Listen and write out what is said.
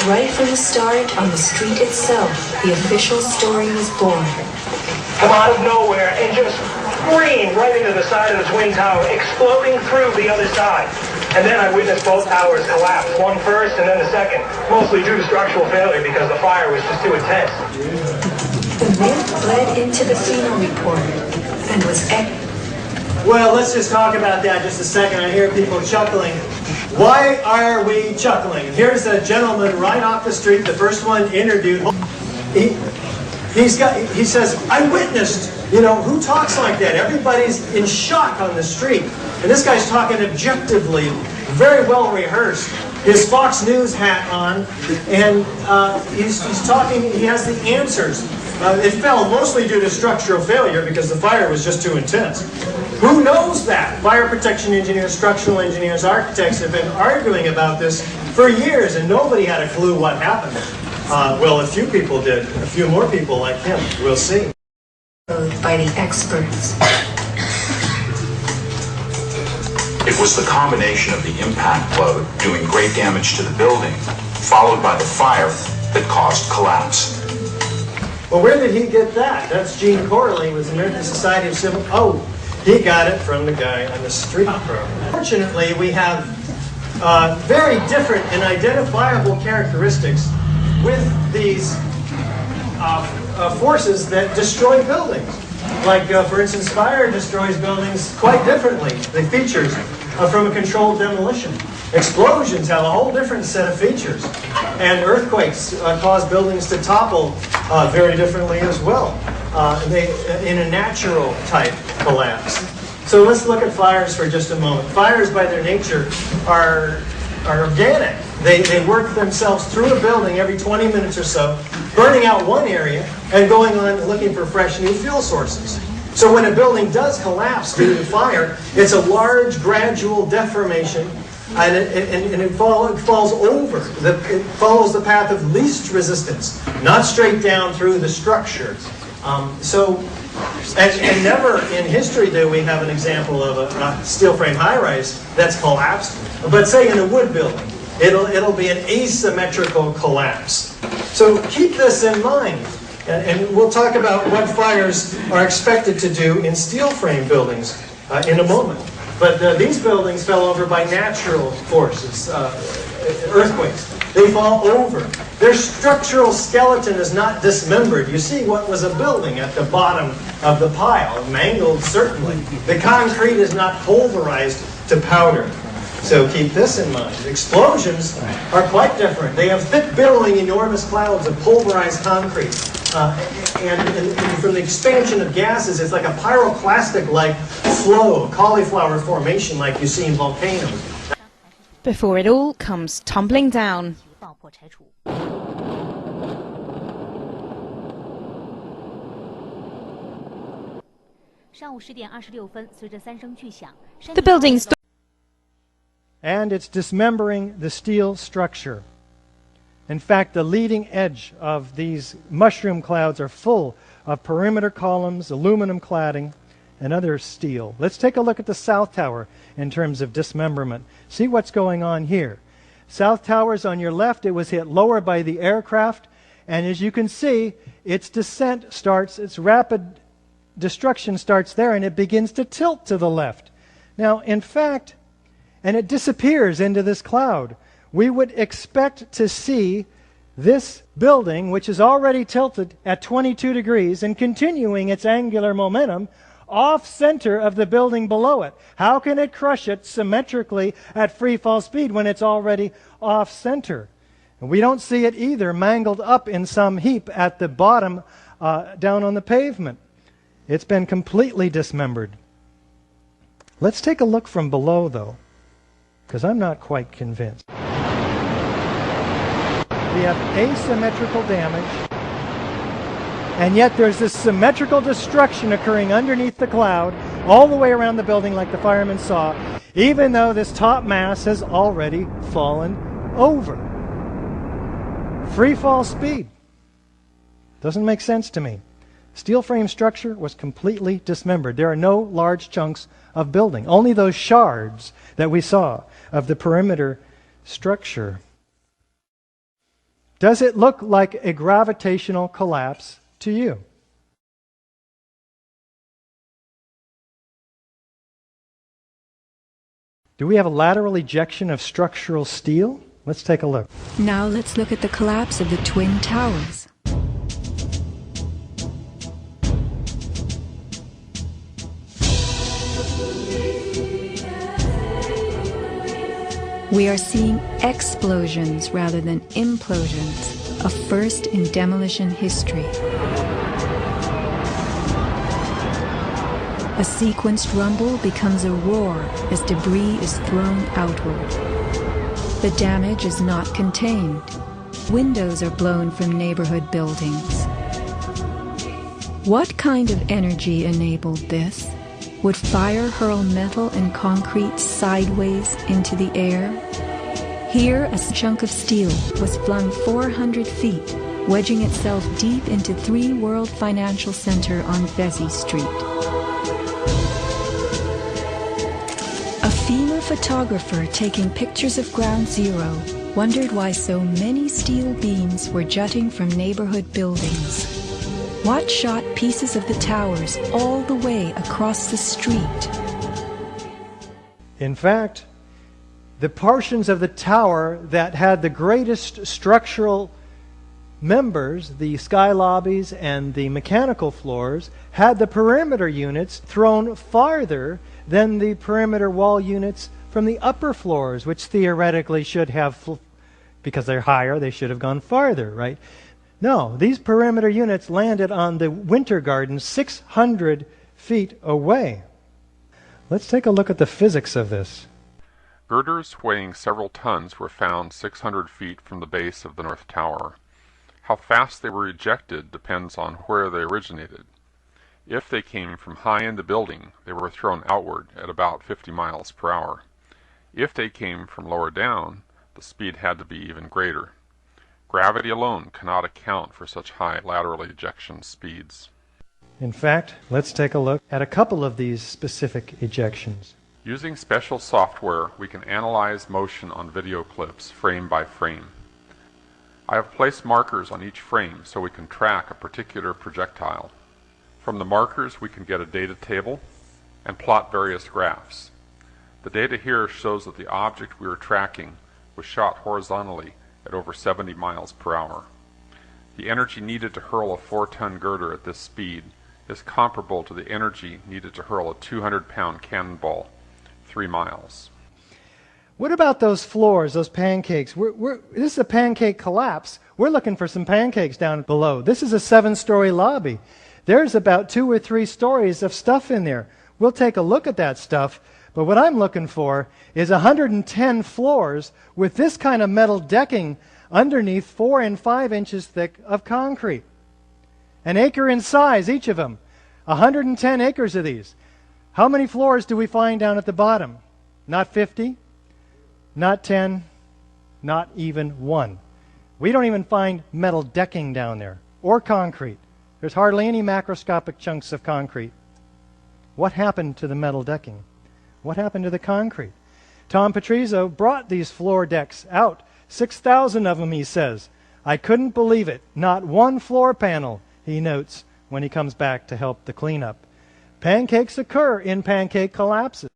Right from the start, on the street itself, the official story was born. Come out of nowhere and just scream right into the side of the Twin Tower, exploding through the other side. And then I witnessed both towers collapse, one first and then the second, mostly due to structural failure because the fire was just too intense. The myth bled into the funeral report and was Well, let's just talk about that just a second. I hear people chuckling. Why are we chuckling? Here's a gentleman right off the street, the first one interviewed. He says, I witnessed, who talks like that? Everybody's in shock on the street. And this guy's talking objectively, very well rehearsed. His Fox News hat on, and he's talking, he has the answers. It fell mostly due to structural failure because the fire was just too intense. Who knows that? Fire protection engineers, structural engineers, architects have been arguing about this for years, and nobody had a clue what happened. Well, a few people did. A few more people like him. We'll see. By the experts. It was the combination of the impact load doing great damage to the building, followed by the fire, that caused collapse. Well, where did he get that? That's Gene Corley with the American Society of Civil... Oh, he got it from the guy on the street. Fortunately, we have very different and identifiable characteristics with these forces that destroy buildings. Like, for instance, fire destroys buildings quite differently. The features from a controlled demolition. Explosions have a whole different set of features. And earthquakes cause buildings to topple very differently as well, in a natural type collapse. So let's look at fires for just a moment. Fires, by their nature, are organic. They work themselves through a building every 20 minutes or so, burning out one area and going on looking for fresh new fuel sources. So when a building does collapse due to fire, it's a large gradual deformation, and it falls over. It follows the path of least resistance, not straight down through the structure. And never in history do we have an example of a steel frame high-rise that's collapsed. But say in a wood building, it'll be an asymmetrical collapse. So keep this in mind. And we'll talk about what fires are expected to do in steel frame buildings in a moment. But these buildings fell over by natural forces, earthquakes. They fall over. Their structural skeleton is not dismembered. You see what was a building at the bottom of the pile, mangled certainly. The concrete is not pulverized to powder. So keep this in mind. Explosions are quite different. They have thick, billowing, enormous clouds of pulverized concrete. And from the expansion of gases, it's like a pyroclastic-like flow, cauliflower formation like you see in volcanoes. Before it all comes tumbling down. The building's... And it's dismembering the steel structure. In fact, the leading edge of these mushroom clouds are full of perimeter columns, aluminum cladding, and other steel. Let's take a look at the South Tower in terms of dismemberment. See what's going on here. South Tower's on your left. It was hit lower by the aircraft, and as you can see, its descent starts, its rapid destruction starts there, and it begins to tilt to the left. Now, in fact, and it disappears into this cloud. We would expect to see this building, which is already tilted at 22 degrees and continuing its angular momentum, off-center of the building below it. How can it crush it symmetrically at free fall speed when it's already off-center? And we don't see it either mangled up in some heap at the bottom down on the pavement. It's been completely dismembered. Let's take a look from below, though, because I'm not quite convinced. We have asymmetrical damage, and yet there's this symmetrical destruction occurring underneath the cloud, all the way around the building like the firemen saw, even though this top mass has already fallen over. Free fall speed. Doesn't make sense to me. Steel frame structure was completely dismembered. There are no large chunks of building, only those shards that we saw of the perimeter structure. Does it look like a gravitational collapse to you? Do we have a lateral ejection of structural steel? Let's take a look. Now let's look at the collapse of the Twin Towers. We are seeing explosions rather than implosions, a first in demolition history. A sequenced rumble becomes a roar as debris is thrown outward. The damage is not contained. Windows are blown from neighborhood buildings. What kind of energy enabled this? Would fire hurl metal and concrete sideways into the air? Here, a chunk of steel was flung 400 feet, wedging itself deep into 3 World Financial Center on Vesey Street. A FEMA photographer taking pictures of Ground Zero wondered why so many steel beams were jutting from neighborhood buildings. What shot pieces of the towers all the way across the street? In fact, the portions of the tower that had the greatest structural members, the sky lobbies and the mechanical floors, had the perimeter units thrown farther than the perimeter wall units from the upper floors, which theoretically should have, because they're higher, they should have gone farther, right? No, these perimeter units landed on the Winter Garden 600 feet away. Let's take a look at the physics of this. Girders weighing several tons were found 600 feet from the base of the North Tower. How fast they were ejected depends on where they originated. If they came from high in the building, they were thrown outward at about 50 miles per hour. If they came from lower down, the speed had to be even greater. Gravity alone cannot account for such high lateral ejection speeds. In fact, let's take a look at a couple of these specific ejections. Using special software, we can analyze motion on video clips frame by frame. I have placed markers on each frame so we can track a particular projectile. From the markers, we can get a data table and plot various graphs. The data here shows that the object we were tracking was shot horizontally at over 70 miles per hour. The energy needed to hurl a 4-ton girder at this speed is comparable to the energy needed to hurl a 200-pound cannonball 3 miles. What about those floors, those pancakes? This is a pancake collapse. We're looking for some pancakes down below. This is a 7-story lobby. There's about 2 or 3 stories of stuff in there. We'll take a look at that stuff. But what I'm looking for is 110 floors with this kind of metal decking underneath 4 and 5 inches thick of concrete. An acre in size, each of them. 110 acres of these. How many floors do we find down at the bottom? Not 50, not 10, not even 1. We don't even find metal decking down there, or concrete. There's hardly any macroscopic chunks of concrete. What happened to the metal decking? What happened to the concrete? Tom Patrizio brought these floor decks out. 6,000 of them, he says. I couldn't believe it. Not one floor panel, he notes when he comes back to help the cleanup. Pancakes occur in pancake collapses.